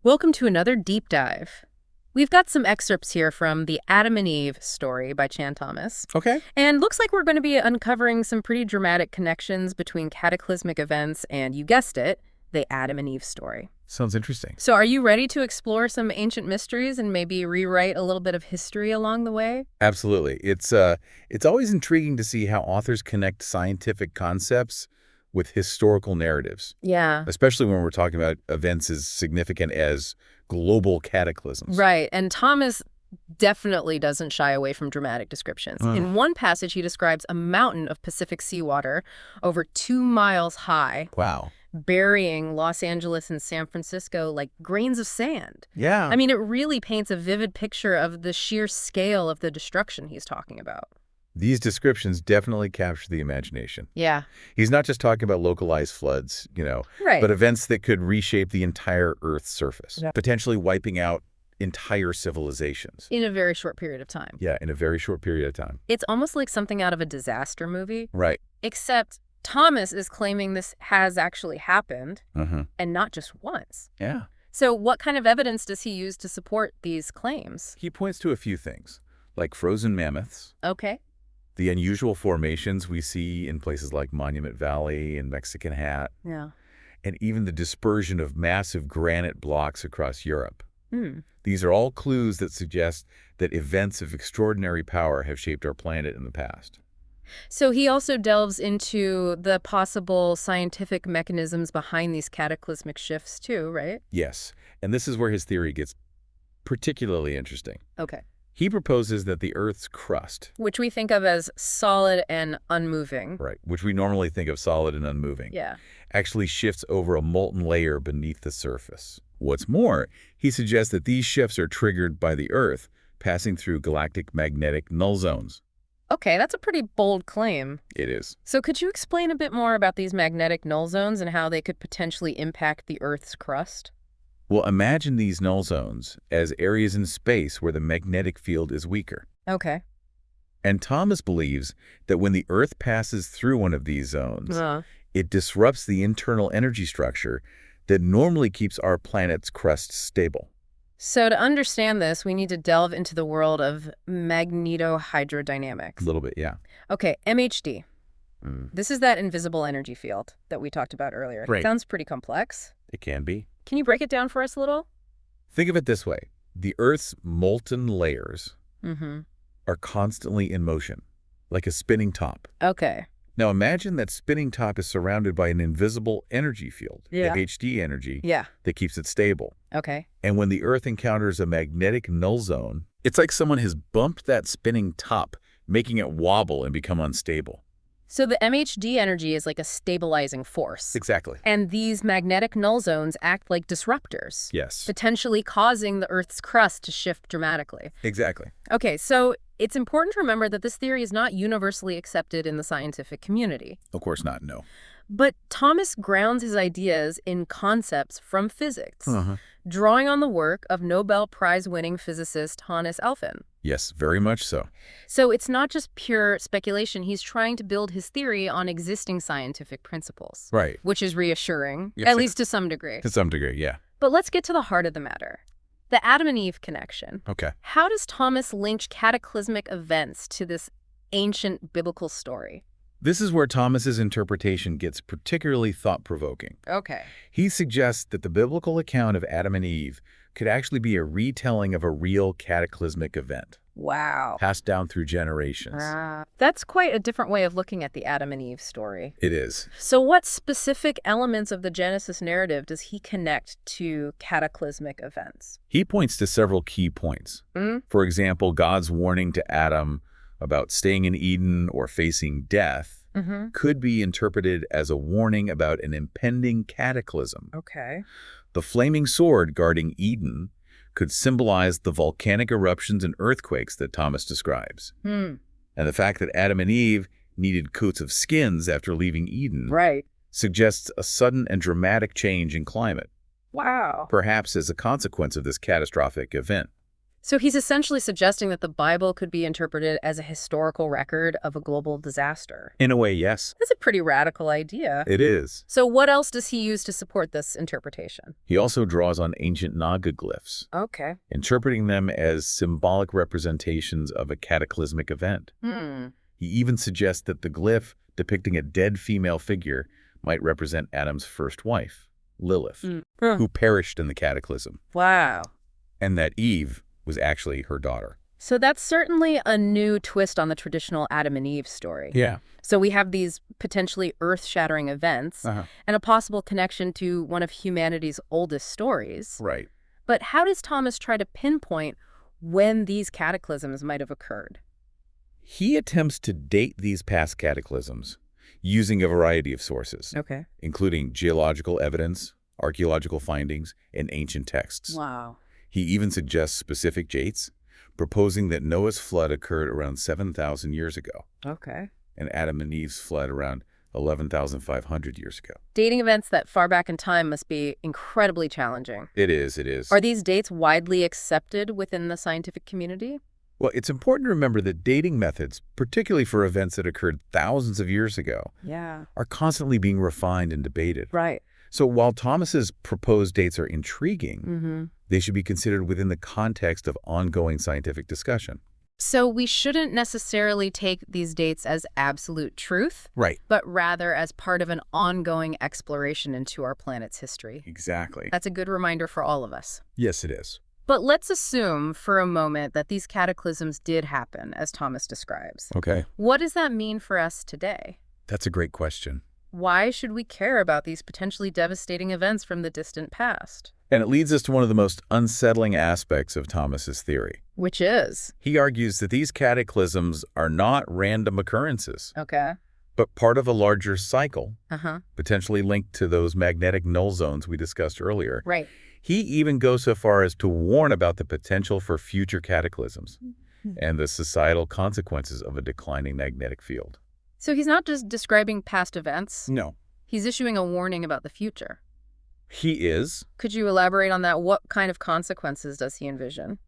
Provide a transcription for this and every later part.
Welcome to another deep dive. We've got some excerpts here from the Adam and Eve story by Chan Thomas. Okay. And looks like we're going to be uncovering some pretty dramatic connections between cataclysmic events and, you guessed it, the Adam and Eve story. Sounds interesting. So are you ready to explore some ancient mysteries and maybe rewrite a little bit of history along the way? Absolutely. It's always intriguing to see how authors connect scientific concepts with historical narratives, Yeah. especially when we're talking about events as significant as global cataclysms. Right. And Thomas definitely doesn't shy away from dramatic descriptions. In one passage, he describes a mountain of Pacific seawater over 2 miles high, Wow. burying Los Angeles and San Francisco like grains of sand. Yeah. I mean, it really paints a vivid picture of the sheer scale of the destruction he's talking about. These descriptions definitely capture the imagination. Yeah. He's not just talking about localized floods, Right. but events that could reshape the entire Earth's surface, Yeah. potentially wiping out entire civilizations. In a very short period of time. Yeah, in a very short period of time. It's almost like something out of a disaster movie, Right. except Thomas is claiming this has actually happened, Uh-huh. and not just once. Yeah. So what kind of evidence does he use to support these claims? He points to a few things, like frozen mammoths, Okay. the unusual formations we see in places like Monument Valley and Mexican Hat, Yeah. and even the dispersion of massive granite blocks across Europe. Hmm. These are all clues that suggest that events of extraordinary power have shaped our planet in the past. So he also delves into the possible scientific mechanisms behind these cataclysmic shifts too, right? Yes, and this is where his theory gets particularly interesting. Okay. He proposes that the Earth's crust, Which we think of as solid and unmoving. right, which we normally think of solid and unmoving, Yeah. actually shifts over a molten layer beneath the surface. What's more, he suggests that these shifts are triggered by the Earth passing through galactic magnetic null zones. Okay, that's a pretty bold claim. It is. So could you explain a bit more about these magnetic null zones and how they could potentially impact the Earth's crust? Well, imagine these null zones as areas in space where the magnetic field is weaker. Okay. And Thomas believes that when the Earth passes through one of these zones, it disrupts the internal energy structure that normally keeps our planet's crust stable. So to understand this, we need to delve into the world of magnetohydrodynamics. A little bit, yeah. Okay, MHD. Mm. This is that invisible energy field that we talked about earlier. Right. Sounds pretty complex. It can be. Can you break it down for us a little? Think of it this way. The Earth's molten layers Mm-hmm. are constantly in motion, like a spinning top. Okay. Now imagine that spinning top is surrounded by an invisible energy field, Yeah. HD energy, Yeah. that keeps it stable. Okay. And when the Earth encounters a magnetic null zone, it's like someone has bumped that spinning top, making it wobble and become unstable. So the MHD energy is like a stabilizing force. Exactly. And these magnetic null zones act like disruptors, Yes. potentially causing the Earth's crust to shift dramatically. Exactly. Okay, so it's important to remember that this theory is not universally accepted in the scientific community. Of course not, no. But Thomas grounds his ideas in concepts from physics, drawing on the work of Nobel Prize-winning physicist Hannes Alfvén. Yes, very much so. So it's not just pure speculation. He's trying to build his theory on existing scientific principles, Right. which is reassuring, Yes, at least to some degree. To some degree, yeah. But let's get to the heart of the matter. The Adam and Eve connection. Okay. How does Thomas link cataclysmic events to this ancient biblical story? This is where Thomas's interpretation gets particularly thought-provoking. Okay. He suggests that the biblical account of Adam and Eve could actually be a retelling of a real cataclysmic event, Wow. passed down through generations. That's quite a different way of looking at the Adam and Eve story. It is. So what specific elements of the Genesis narrative does he connect to cataclysmic events? He points to several key points. For example, God's warning to Adam about staying in Eden or facing death could be interpreted as a warning about an impending cataclysm. Okay. The flaming sword guarding Eden could symbolize the volcanic eruptions and earthquakes that Thomas describes. And the fact that Adam and Eve needed coats of skins after leaving Eden Right. suggests a sudden and dramatic change in climate, Wow. perhaps as a consequence of this catastrophic event. So he's essentially suggesting that the Bible could be interpreted as a historical record of a global disaster. In a way, yes. That's a pretty radical idea. It is. So what else does he use to support this interpretation? He also draws on ancient Naga glyphs, Okay. interpreting them as symbolic representations of a cataclysmic event. He even suggests that the glyph depicting a dead female figure might represent Adam's first wife, Lilith, who perished in the cataclysm, Wow. and that Eve was actually her daughter. So that's certainly a new twist on the traditional Adam and Eve story. Yeah. So we have these potentially earth-shattering events and a possible connection to one of humanity's oldest stories. Right. But how does Thomas try to pinpoint when these cataclysms might have occurred? He attempts to date these past cataclysms using a variety of sources, Okay. including geological evidence, archaeological findings, and ancient texts. Wow. He even suggests specific dates, proposing that Noah's flood occurred around 7,000 years ago, Okay. and Adam and Eve's flood around 11,500 years ago. Dating events that far back in time must be incredibly challenging. It is. Are these dates widely accepted within the scientific community? Well, it's important to remember that dating methods, particularly for events that occurred thousands of years ago, are constantly being refined and debated. Right. So while Thomas's proposed dates are intriguing, they should be considered within the context of ongoing scientific discussion. So we shouldn't necessarily take these dates as absolute truth, Right. but rather as part of an ongoing exploration into our planet's history. Exactly. That's a good reminder for all of us. Yes, it is. But let's assume for a moment that these cataclysms did happen, as Thomas describes. Okay. What does that mean for us today? That's a great question. Why should we care about these potentially devastating events from the distant past? And it leads us to one of the most unsettling aspects of Thomas's theory. Which is? He argues that these cataclysms are not random occurrences, Okay. but part of a larger cycle, potentially linked to those magnetic null zones we discussed earlier. Right. He even goes so far as to warn about the potential for future cataclysms and the societal consequences of a declining magnetic field. So he's not just describing past events. No. He's issuing a warning about the future. He is. Could you elaborate on that? What kind of consequences does he envision?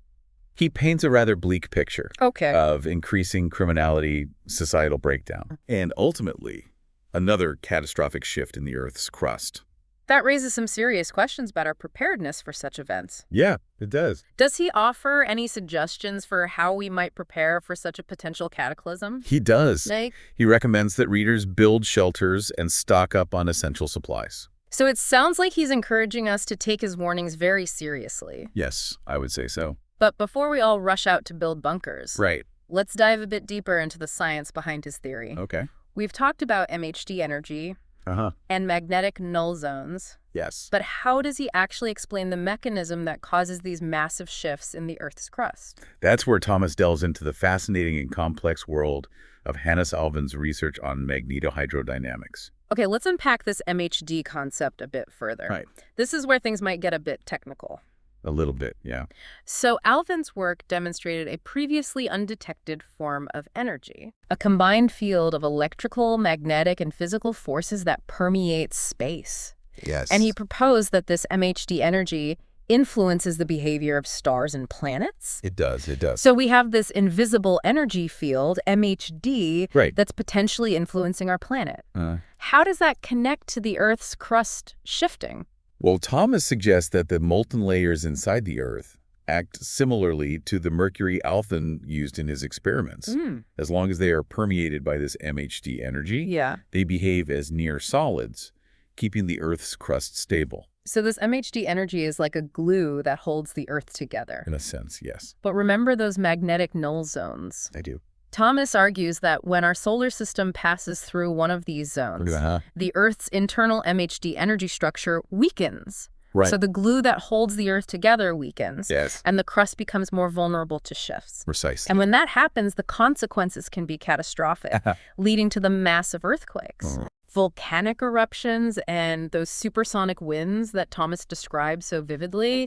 He paints a rather bleak picture of increasing criminality, societal breakdown, and ultimately, another catastrophic shift in the Earth's crust. That raises some serious questions about our preparedness for such events. Yeah, it does. Does he offer any suggestions for how we might prepare for such a potential cataclysm? He does. Like? He recommends that readers build shelters and stock up on essential supplies. So it sounds like he's encouraging us to take his warnings very seriously. Yes, I would say so. But before we all rush out to build bunkers, Right. let's dive a bit deeper into the science behind his theory. Okay. We've talked about MHD energy and magnetic null zones. Yes. But how does he actually explain the mechanism that causes these massive shifts in the Earth's crust? That's where Thomas delves into the fascinating and complex world of Hannes Alfvén's research on magnetohydrodynamics. Okay, let's unpack this MHD concept a bit further. Right. This is where things might get a bit technical. A little bit, yeah. So Alfvén's work demonstrated a previously undetected form of energy, a combined field of electrical, magnetic, and physical forces that permeates space. Yes. And he proposed that this MHD energy influences the behavior of stars and planets. It does. So we have this invisible energy field, MHD, that's potentially influencing our planet. How does that connect to the Earth's crust shifting? Well, Thomas suggests that the molten layers inside the Earth act similarly to the mercury Alfvén used in his experiments. As long as they are permeated by this MHD energy, they behave as near solids, keeping the Earth's crust stable. So this MHD energy is like a glue that holds the Earth together. In a sense, yes. But remember those magnetic null zones? I do. Thomas argues that when our solar system passes through one of these zones, the Earth's internal MHD energy structure weakens. Right. So the glue that holds the Earth together weakens, and the crust becomes more vulnerable to shifts. Precisely. And when that happens, the consequences can be catastrophic, leading to the massive earthquakes. Volcanic eruptions and those supersonic winds that Thomas described so vividly.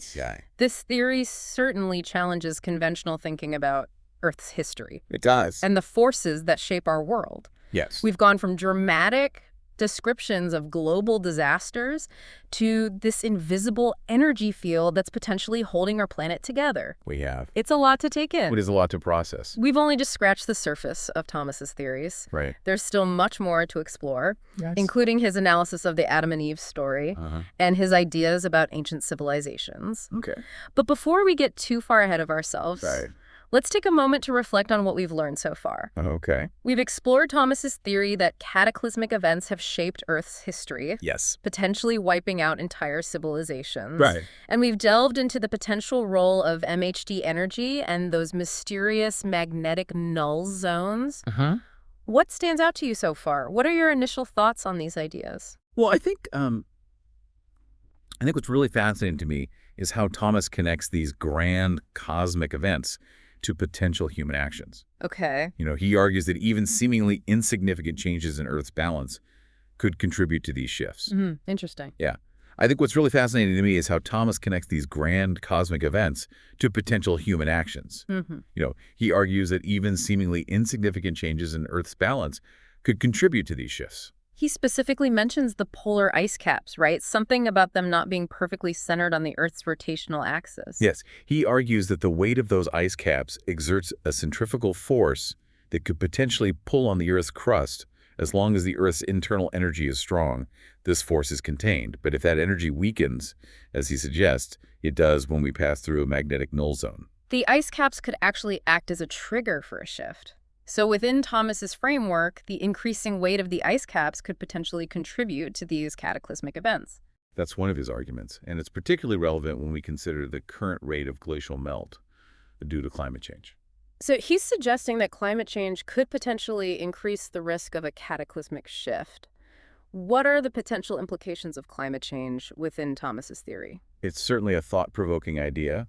This theory certainly challenges conventional thinking about Earth's history. It does. And the forces that shape our world. Yes. We've gone from dramatic descriptions of global disasters to this invisible energy field that's potentially holding our planet together. We have. It's a lot to take in. It is a lot to process. We've only just scratched the surface of Thomas's theories. Right. There's still much more to explore, Yes. including his analysis of the Adam and Eve story and his ideas about ancient civilizations. Okay. But before we get too far ahead of ourselves, Right. let's take a moment to reflect on what we've learned so far. Okay. We've explored Thomas's theory that cataclysmic events have shaped Earth's history, Yes. potentially wiping out entire civilizations. Right. And we've delved into the potential role of MHD energy and those mysterious magnetic null zones. What stands out to you so far? What are your initial thoughts on these ideas? Well, I think what's really fascinating to me is how Thomas connects these grand cosmic events to potential human actions. Okay. He argues that even seemingly insignificant changes in Earth's balance could contribute to these shifts. Interesting. Yeah. I think what's really fascinating to me is how Thomas connects these grand cosmic events to potential human actions. He argues that even seemingly insignificant changes in Earth's balance could contribute to these shifts. He specifically mentions the polar ice caps, right? Something about them not being perfectly centered on the Earth's rotational axis. Yes, he argues that the weight of those ice caps exerts a centrifugal force that could potentially pull on the Earth's crust. As long as the Earth's internal energy is strong, this force is contained. But if that energy weakens, as he suggests, it does when we pass through a magnetic null zone. The ice caps could actually act as a trigger for a shift. So within Thomas's framework, the increasing weight of the ice caps could potentially contribute to these cataclysmic events. That's one of his arguments, and it's particularly relevant when we consider the current rate of glacial melt due to climate change. So he's suggesting that climate change could potentially increase the risk of a cataclysmic shift. What are the potential implications of climate change within Thomas's theory? It's certainly a thought-provoking idea.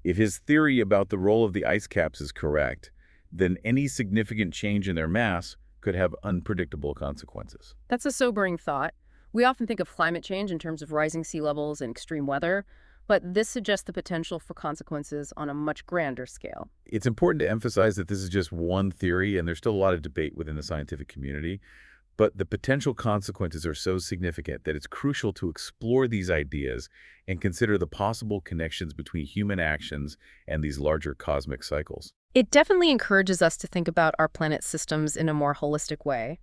If his theory about the role of the ice caps is correct, then any significant change in their mass could have unpredictable consequences. That's a sobering thought. We often think of climate change in terms of rising sea levels and extreme weather, but this suggests the potential for consequences on a much grander scale. It's important to emphasize that this is just one theory, and there's still a lot of debate within the scientific community, but the potential consequences are so significant that it's crucial to explore these ideas and consider the possible connections between human actions and these larger cosmic cycles. It definitely encourages us to think about our planet's systems in a more holistic way.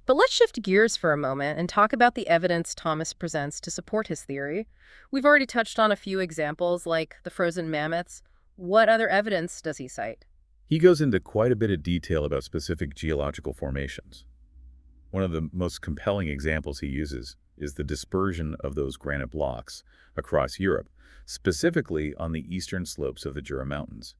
But let's shift gears for a moment and talk about the evidence Thomas presents to support his theory. We've already touched on a few examples, like the frozen mammoths. What other evidence does he cite? He goes into quite a bit of detail about specific geological formations. One of the most compelling examples he uses is the dispersion of those granite blocks across Europe, specifically on the eastern slopes of the Jura Mountains.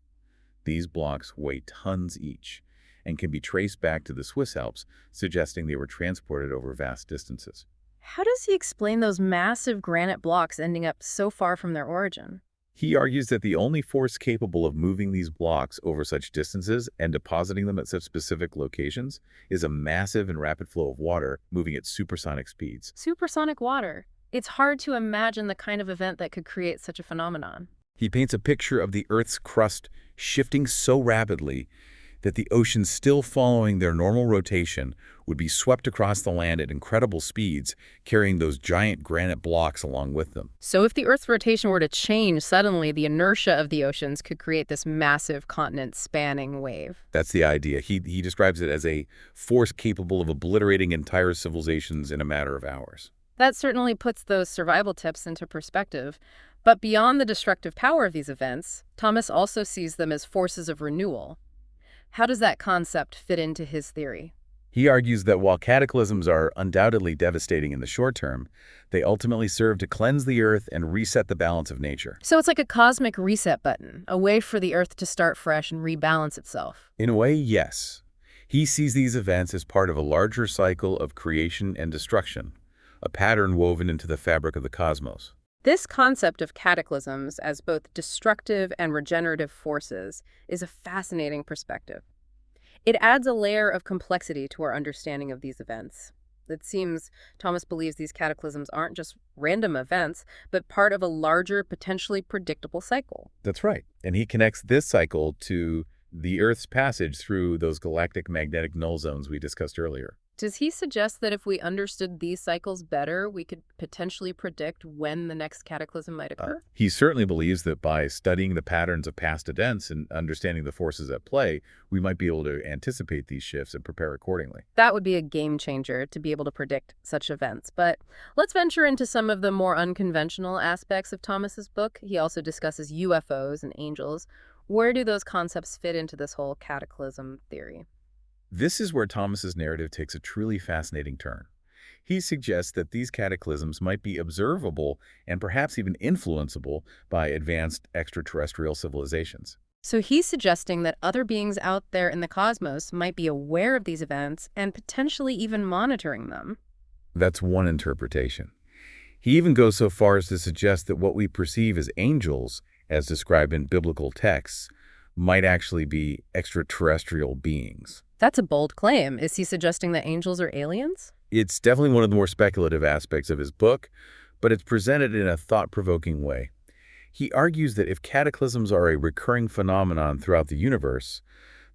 These blocks weigh tons each and can be traced back to the Swiss Alps, suggesting they were transported over vast distances. How does he explain those massive granite blocks ending up so far from their origin? He argues that the only force capable of moving these blocks over such distances and depositing them at such specific locations is a massive and rapid flow of water moving at supersonic speeds. Supersonic water. It's hard to imagine the kind of event that could create such a phenomenon. He paints a picture of the Earth's crust shifting so rapidly that the oceans, still following their normal rotation, would be swept across the land at incredible speeds, carrying those giant granite blocks along with them. So if the Earth's rotation were to change suddenly, the inertia of the oceans could create this massive continent-spanning wave. That's the idea. He describes it as a force capable of obliterating entire civilizations in a matter of hours. That certainly puts those survival tips into perspective. But beyond the destructive power of these events, Thomas also sees them as forces of renewal. How does that concept fit into his theory? He argues that while cataclysms are undoubtedly devastating in the short term, they ultimately serve to cleanse the Earth and reset the balance of nature. So it's like a cosmic reset button, a way for the Earth to start fresh and rebalance itself. In a way, yes. He sees these events as part of a larger cycle of creation and destruction, a pattern woven into the fabric of the cosmos. This concept of cataclysms as both destructive and regenerative forces is a fascinating perspective. It adds a layer of complexity to our understanding of these events. It seems Thomas believes these cataclysms aren't just random events, but part of a larger, potentially predictable cycle. That's right. And he connects this cycle to the Earth's passage through those galactic magnetic null zones we discussed earlier. Does he suggest that if we understood these cycles better, we could potentially predict when the next cataclysm might occur? He certainly believes that by studying the patterns of past events and understanding the forces at play, we might be able to anticipate these shifts and prepare accordingly. That would be a game changer to be able to predict such events. But let's venture into some of the more unconventional aspects of Thomas's book. He also discusses UFOs and angels. Where do those concepts fit into this whole cataclysm theory? This is where Thomas's narrative takes a truly fascinating turn. He suggests that these cataclysms might be observable and perhaps even influenceable by advanced extraterrestrial civilizations. So he's suggesting that other beings out there in the cosmos might be aware of these events and potentially even monitoring them. That's one interpretation. He even goes so far as to suggest that what we perceive as angels, as described in biblical texts, might actually be extraterrestrial beings. That's a bold claim. Is he suggesting that angels are aliens? It's definitely one of the more speculative aspects of his book, but it's presented in a thought-provoking way. He argues that if cataclysms are a recurring phenomenon throughout the universe,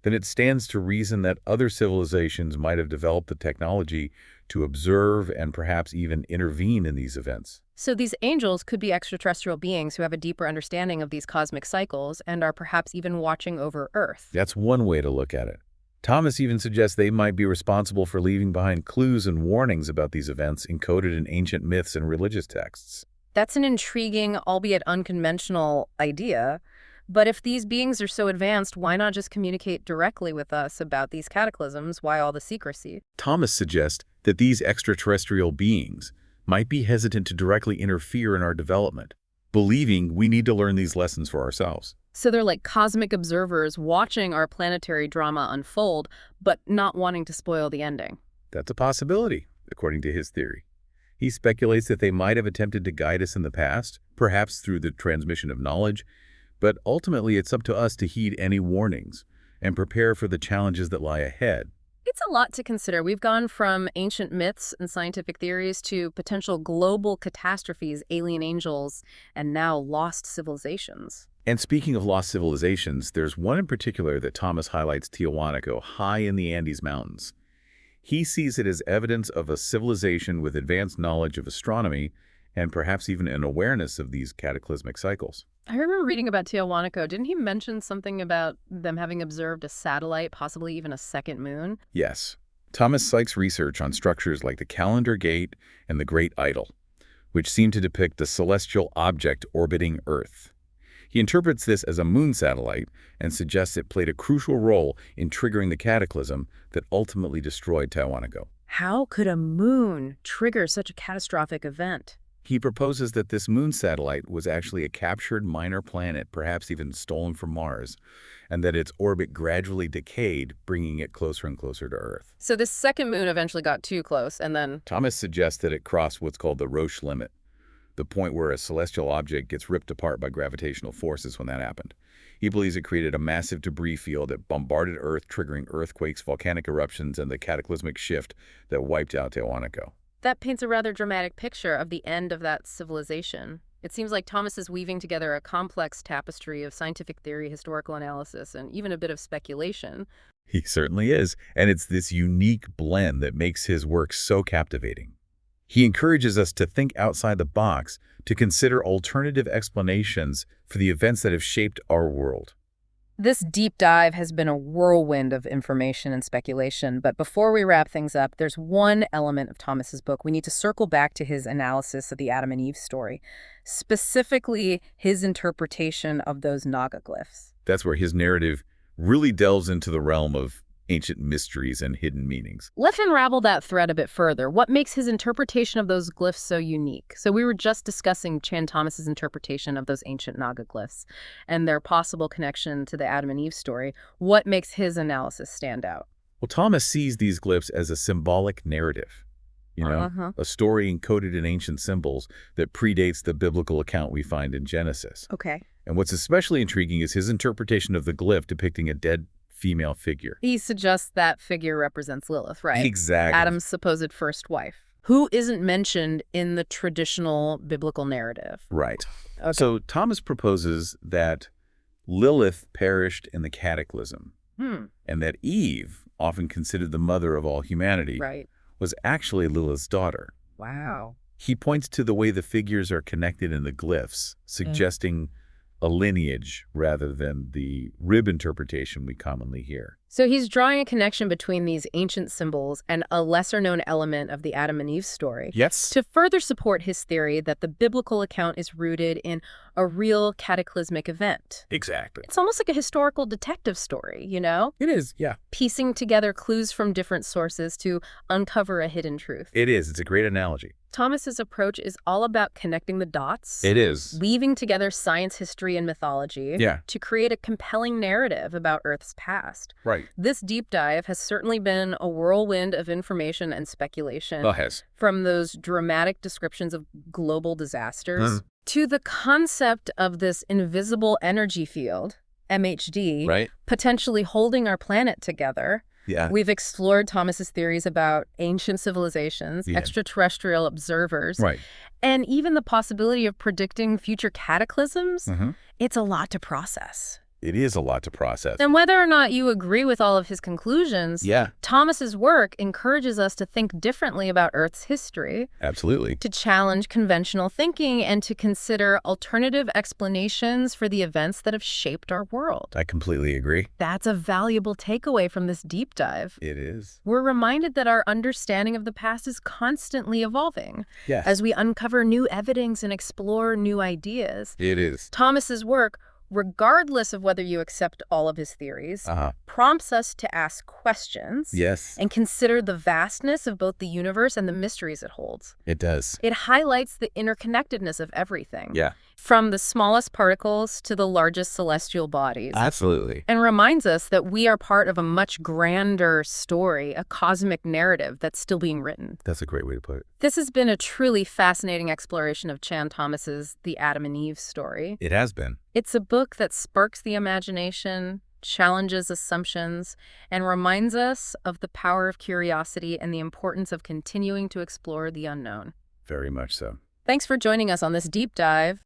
then it stands to reason that other civilizations might have developed the technology to observe and perhaps even intervene in these events. So these angels could be extraterrestrial beings who have a deeper understanding of these cosmic cycles and are perhaps even watching over Earth. That's one way to look at it. Thomas even suggests they might be responsible for leaving behind clues and warnings about these events encoded in ancient myths and religious texts. That's an intriguing, albeit unconventional idea. But if these beings are so advanced, why not just communicate directly with us about these cataclysms? Why all the secrecy? Thomas suggests that these extraterrestrial beings might be hesitant to directly interfere in our development, believing we need to learn these lessons for ourselves. So they're like cosmic observers watching our planetary drama unfold, but not wanting to spoil the ending. That's a possibility, according to his theory. He speculates that they might have attempted to guide us in the past, perhaps through the transmission of knowledge, but ultimately it's up to us to heed any warnings and prepare for the challenges that lie ahead. It's a lot to consider. We've gone from ancient myths and scientific theories to potential global catastrophes, alien angels, and now lost civilizations. And speaking of lost civilizations, there's one in particular that Thomas highlights: Tiahuanaco, high in the Andes Mountains. He sees it as evidence of a civilization with advanced knowledge of astronomy and perhaps even an awareness of these cataclysmic cycles. I remember reading about Tiahuanaco. Didn't he mention something about them having observed a satellite, possibly even a second moon? Yes. Thomas cites research on structures like the Calendar Gate and the Great Idol, which seem to depict a celestial object orbiting Earth. He interprets this as a moon satellite and suggests it played a crucial role in triggering the cataclysm that ultimately destroyed Tiahuanaco. How could a moon trigger such a catastrophic event? He proposes that this moon satellite was actually a captured minor planet, perhaps even stolen from Mars, and that its orbit gradually decayed, bringing it closer and closer to Earth. So this second moon eventually got too close, and then... Thomas suggests that it crossed what's called the Roche limit, the point where a celestial object gets ripped apart by gravitational forces when that happened. He believes it created a massive debris field that bombarded Earth, triggering earthquakes, volcanic eruptions, and the cataclysmic shift that wiped out Tiahuanaco. That paints a rather dramatic picture of the end of that civilization. It seems like Thomas is weaving together a complex tapestry of scientific theory, historical analysis, and even a bit of speculation. He certainly is, and it's this unique blend that makes his work so captivating. He encourages us to think outside the box, to consider alternative explanations for the events that have shaped our world. This deep dive has been a whirlwind of information and speculation, but before we wrap things up, there's one element of Thomas's book. We need to circle back to his analysis of the Adam and Eve story, specifically his interpretation of those Naga glyphs. That's where his narrative really delves into the realm of ancient mysteries and hidden meanings. Let's unravel that thread a bit further. What makes his interpretation of those glyphs so unique? So we were just discussing Chan Thomas's interpretation of those ancient Naga glyphs and their possible connection to the Adam and Eve story. What makes his analysis stand out? Well, Thomas sees these glyphs as a symbolic narrative, a story encoded in ancient symbols that predates the biblical account we find in Genesis. Okay. And what's especially intriguing is his interpretation of the glyph depicting a dead female figure. He suggests that figure represents Lilith, right? Exactly. Adam's supposed first wife, who isn't mentioned in the traditional biblical narrative. Right. Okay. So Thomas proposes that Lilith perished in the cataclysm, and that Eve often considered the mother of all humanity, was actually Lilith's daughter. Wow. He points to the way the figures are connected in the glyphs, suggesting a lineage rather than the rib interpretation we commonly hear. So he's drawing a connection between these ancient symbols and a lesser-known element of the Adam and Eve story. Yes. To further support his theory that the biblical account is rooted in a real cataclysmic event. Exactly. It's almost like a historical detective story, you know? It is, yeah. Piecing together clues from different sources to uncover a hidden truth. It is. It's a great analogy. Thomas's approach is all about connecting the dots. It is. Weaving together science, history, and mythology to create a compelling narrative about Earth's past. Right. This deep dive has certainly been a whirlwind of information and speculation. Well, it has. From those dramatic descriptions of global disasters to the concept of this invisible energy field, MHD, potentially holding our planet together. Yeah. We've explored Thomas's theories about ancient civilizations, extraterrestrial observers, and even the possibility of predicting future cataclysms. It's a lot to process. It is a lot to process. And whether or not you agree with all of his conclusions, Thomas's work encourages us to think differently about Earth's history. Absolutely. To challenge conventional thinking and to consider alternative explanations for the events that have shaped our world. I completely agree. That's a valuable takeaway from this deep dive. It is. We're reminded that our understanding of the past is constantly evolving. As we uncover new evidence and explore new ideas. It is. Thomas's work, regardless of whether you accept all of his theories, prompts us to ask questions and consider the vastness of both the universe and the mysteries it holds. It does. It highlights the interconnectedness of everything. From the smallest particles to the largest celestial bodies. Absolutely. And reminds us that we are part of a much grander story, a cosmic narrative that's still being written. That's a great way to put it. This has been a truly fascinating exploration of Chan Thomas's The Adam and Eve story. It has been. It's a book that sparks the imagination, challenges assumptions, and reminds us of the power of curiosity and the importance of continuing to explore the unknown. Very much so. Thanks for joining us on this deep dive.